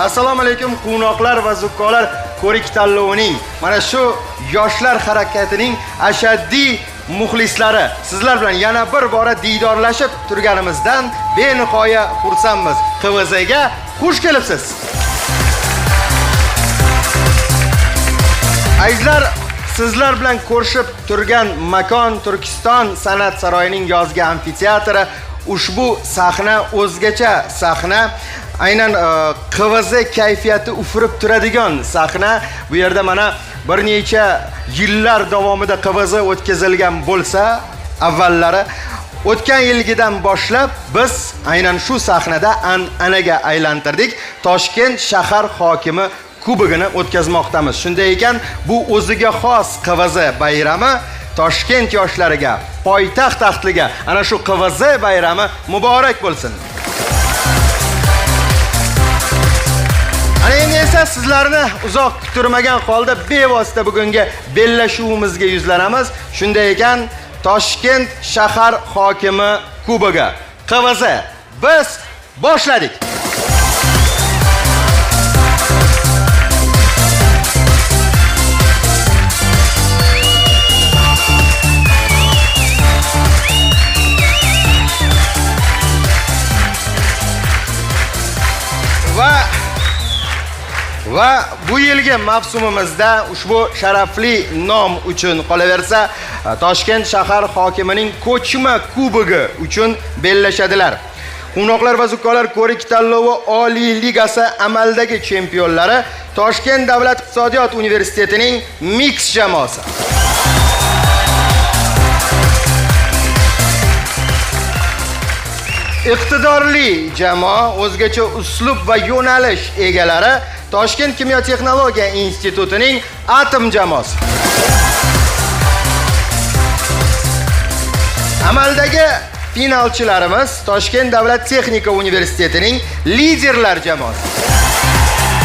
assalomu alaykum quvnoqlar va zukkolar ko'rik tanlovining mana shu yoshlar harakatining ashaddiy muxlislari sizlar bilan yana bir bora diydorlashib turganimizdan benihoya xursandmiz. QVZga xush kelibsiz. Azizlar, sizlar bilan ko'rishib turgan makon Turkiston san'at saroyining yozgi amfiteatri. Ushbu sahna o'zgacha sahna. Aynan QVZ kayfiyati ufurib turadigan sahna. Bu yerda mana bir necha yillar davomida QVZ o'tkazilgan bo'lsa, avvallari o'tgan yilgidan boshlab biz aynan shu sahnada an'anaga aylantirdik. Toshkent shahar hokimi kubogini o'tkazmoqdamiz. Shunday ekan, bu o'ziga xos QVZ bayrami Toshkent yoshlariga, poytaxt taxtliga ana shu QVZ bayrami muborak bo'lsin. Ana endi esa sizlarni uzoq kuttirmagan holda bevosita bugungi bellashuvimizga yuzlanamiz. Shunday ekan, Toshkent shahar hokimi kubogi QVZ biz boshladik. Va bu yilgi mavsumimizda ushbu sharafli nom uchun qolaversa Toshkent shahar hokimining ko'chma kubogi uchun bellashadilar. Quvnoqlar va zukkolar ko'rik tanlovi Oliy ligasi amaldagi chempionlari Toshkent davlat iqtisodiyot universitetining mix jamoasi. Iqtidorli jamoa o'zgacha uslub va yo'nalish egalari Toshkent kimyo texnologiya institutining atom jamoasi. Amaldagi finalchilarimiz Toshkent davlat texnika universitetining liderlar jamoasi.